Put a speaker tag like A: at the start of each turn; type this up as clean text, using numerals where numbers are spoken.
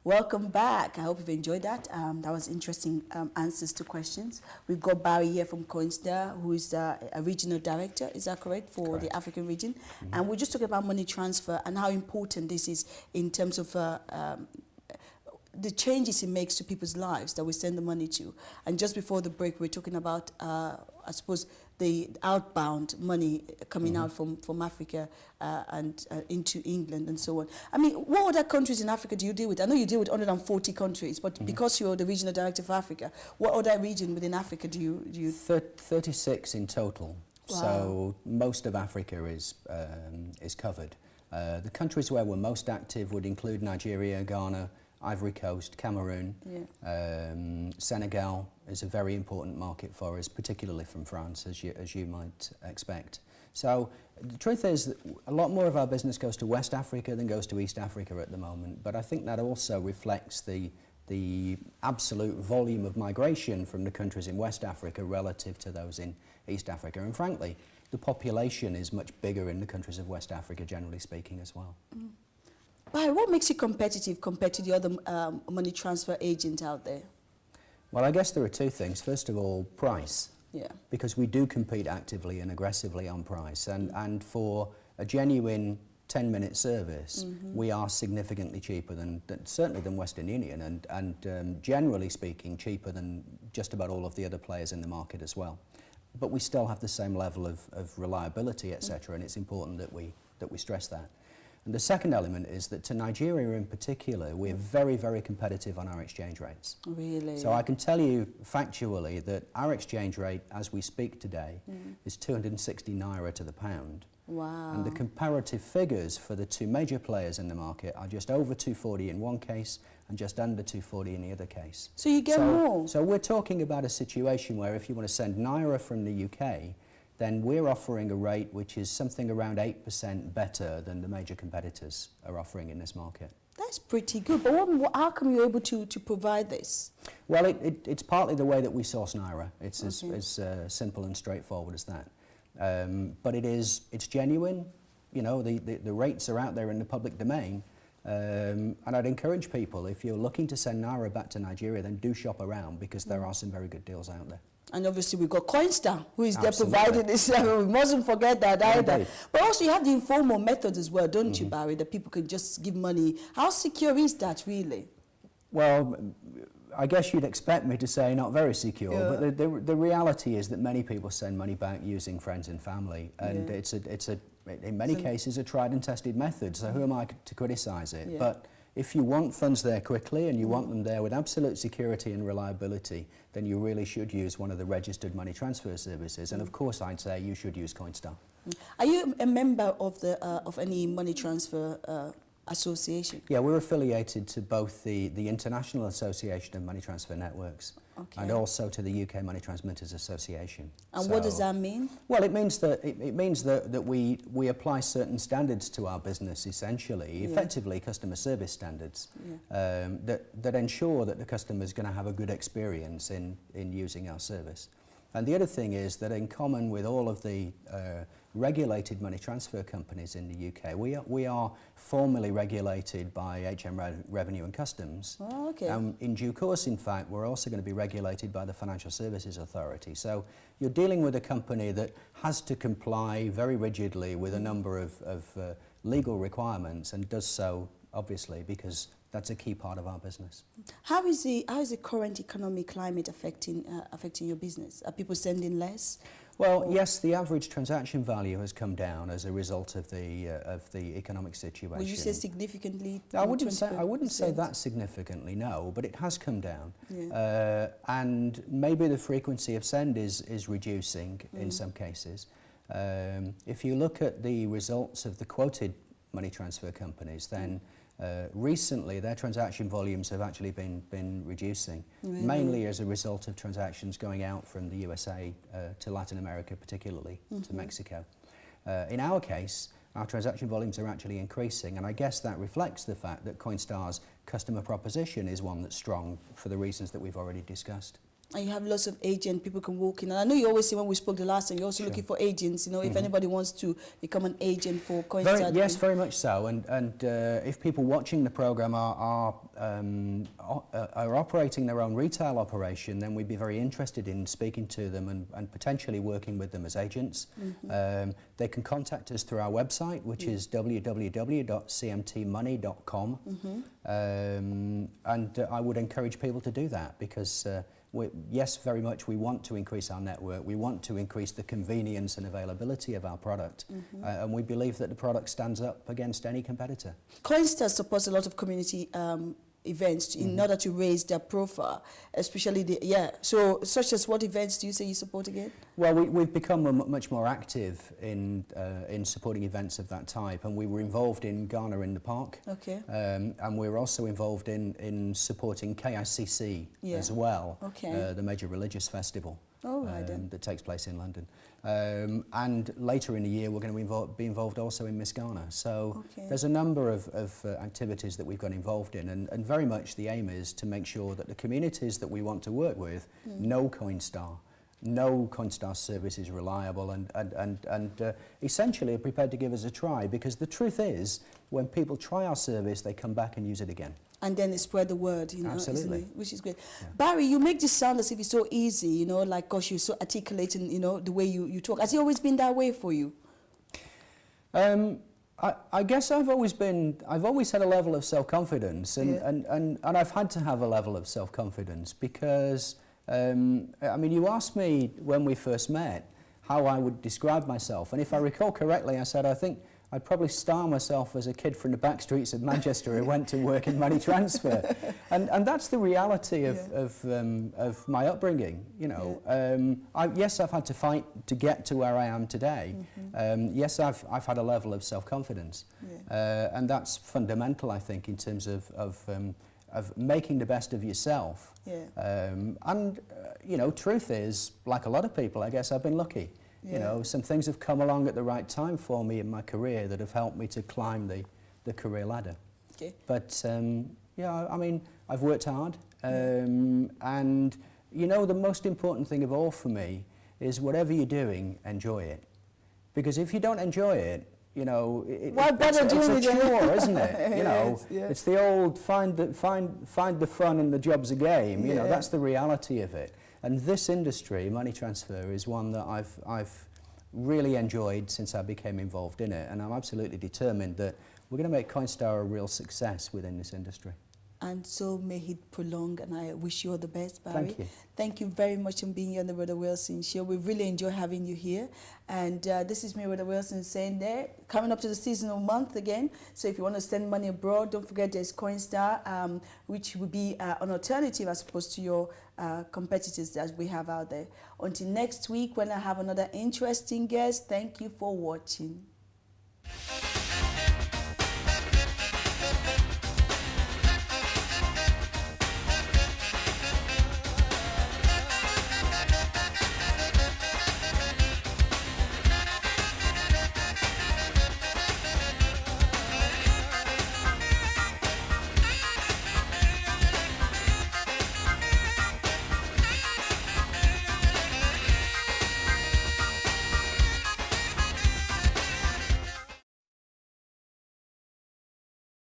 A: Welcome back. I hope you've enjoyed that. That was interesting answers to questions. We've got Barry here from Coinstar, who is a regional director, is that correct, for the African region? And we're just talking about money transfer and how important this is in terms of the changes it makes to people's lives that we send the money to. And just before the break, we were talking about, I suppose, the outbound money coming out from Africa and into England and so on. I mean, what other countries in Africa do you deal with? I know you deal with 140 countries, but because you're the regional director for Africa, what other region within Africa do you
B: 36 in total. Wow. So most of Africa is covered. The countries where we're most active would include Nigeria, Ghana, Ivory Coast, Cameroon, Senegal is a very important market for us, particularly from France, as you might expect. So the truth is that a lot more of our business goes to West Africa than goes to East Africa at the moment, but I think that also reflects the absolute volume of migration from the countries in West Africa relative to those in East Africa. And frankly, the population is much bigger in the countries of West Africa, generally speaking, as well.
A: Barry, what makes you competitive compared to the other money transfer agent out there?
B: Well, I guess there are two things. First of all, price.
A: Yeah. Because
B: we do compete actively and aggressively on price. And for a genuine 10-minute service, we are significantly cheaper certainly than Western Union and generally speaking, cheaper than just about all of the other players in the market as well. But we still have the same level of reliability, etc., and it's important that we stress that. And the second element is that to Nigeria in particular, we're very, very competitive on our exchange rates.
A: Really?
B: So I can tell you factually that our exchange rate as we speak today is 260 naira to the pound.
A: Wow.
B: And the comparative figures for the two major players in the market are just over 240 in one case and just under 240 in the other case.
A: So you get more?
B: So we're talking about a situation where if you want to send naira from the UK, then we're offering a rate which is something around 8% better than the major competitors are offering in this market.
A: That's pretty good, but how come you're able to provide this?
B: Well, it's partly the way that we source naira. It's as simple and straightforward as that. But it's genuine. You know, the rates are out there in the public domain. And I'd encourage people, if you're looking to send naira back to Nigeria, then do shop around because there are some very good deals out there.
A: And obviously we've got Coinstar, who is there providing this. We mustn't forget that either.
B: Indeed.
A: But also you have the informal methods as well, don't you, Barry, that people can just give money. How secure is that really?
B: Well, I guess you'd expect me to say not very secure, but the reality is that many people send money back using friends and family, and it's in many cases a tried and tested method, so who am I to criticise it? But if you want funds there quickly and you want them there with absolute security and reliability, then you really should use one of the registered money transfer services. And of course, I'd say you should use Coinstar.
A: Are you a member of any money transfer association?
B: Yeah, we're affiliated to both the International Association of Money Transfer Networks and also to the UK Money Transmitters Association.
A: And what does that mean?
B: Well, it means that we apply certain standards to our business, essentially, effectively customer service standards, that ensure that the customer is going to have a good experience in using our service. And the other thing is that in common with all of the regulated money transfer companies in the UK, we are formally regulated by HM Revenue and Customs.
A: Oh, okay.
B: In due course, in fact, we're also going to be regulated by the Financial Services Authority. So you're dealing with a company that has to comply very rigidly with a number of legal requirements and does so, obviously, because that's a key part of our business.
A: How is the current economic climate affecting your business? Are people sending less?
B: Well, yes, the average transaction value has come down as a result of the economic situation.
A: Would you say significantly?
B: I wouldn't say that significantly, no, but it has come down. Yeah. And maybe the frequency of send is reducing in some cases. If you look at the results of the quoted money transfer companies, then recently their transaction volumes have actually been reducing, mainly as a result of transactions going out from the USA to Latin America, particularly to Mexico. In our case, our transaction volumes are actually increasing, and I guess that reflects the fact that Coinstar's customer proposition is one that's strong for the reasons that we've already discussed.
A: And you have lots of agents, people can walk in. And I know you always say when we spoke the last time, you're also looking for agents, you know, if anybody wants to become an agent for Coinstar.
B: Yes, very much so. And if people watching the programme are operating their own retail operation, then we'd be very interested in speaking to them and potentially working with them as agents. They can contact us through our website, which is www.cmtmoney.com. And I would encourage people to do that because yes, very much we want to increase our network. We want to increase the convenience and availability of our product. And we believe that the product stands up against any competitor.
A: Coinstar supports a lot of community events in order to raise their profile, especially so such as what events do you say you support again?
B: Well, we've become much more active in supporting events of that type, and we were involved in Ghana in the Park.
A: Okay.
B: And we're also involved in supporting KICC as well, the major religious festival that takes place in London. And later in the year, we're going to be involved also in Miss Ghana. So there's a number of activities that we've got involved in, and very much the aim is to make sure that the communities that we want to work with know Coinstar service is reliable and essentially are prepared to give us a try, because the truth is, when people try our service, they come back and use it again. And
A: then they spread the word, you know,
B: absolutely,
A: which is great. Yeah. Barry, you make this sound as if it's so easy, you know, like, gosh, you're so articulating, you know, the way you talk. Has it always been that way for you?
B: I guess I've always had a level of self-confidence, and I've had to have a level of self-confidence because, I mean, you asked me when we first met how I would describe myself, and if I recall correctly, I said I think I'd probably style myself as a kid from the back streets of Manchester who went to work in money transfer, and that's the reality of my upbringing. You know, yes, I've had to fight to get to where I am today. Yes, I've had a level of self-confidence, and that's fundamental, I think, in terms of making the best of yourself. You know, truth is, like a lot of people, I guess I've been lucky. You know, some things have come along at the right time for me in my career that have helped me to climb the career ladder. But yeah, I mean, I've worked hard, and you know, the most important thing of all for me is whatever you're doing, enjoy it. Because if you don't enjoy it, you know, it's a chore, isn't it? You know, it's the old find the fun and the job's a game. You know, that's the reality of it. And this industry, money transfer, is one that I've really enjoyed since I became involved in it, and I'm absolutely determined that we're going to make Coinstar a real success within this industry.
A: And so may it prolong, and I wish you all the best, Barry.
B: Thank you.
A: Thank you very much for being here on the Rhoda Wilson Show. We really enjoy having you here. And this is me, Rhoda Wilson, saying there, coming up to the seasonal month again. So if you want to send money abroad, don't forget there's Coinstar, which will be an alternative as opposed to your competitors that we have out there. Until next week, when I have another interesting guest, thank you for watching.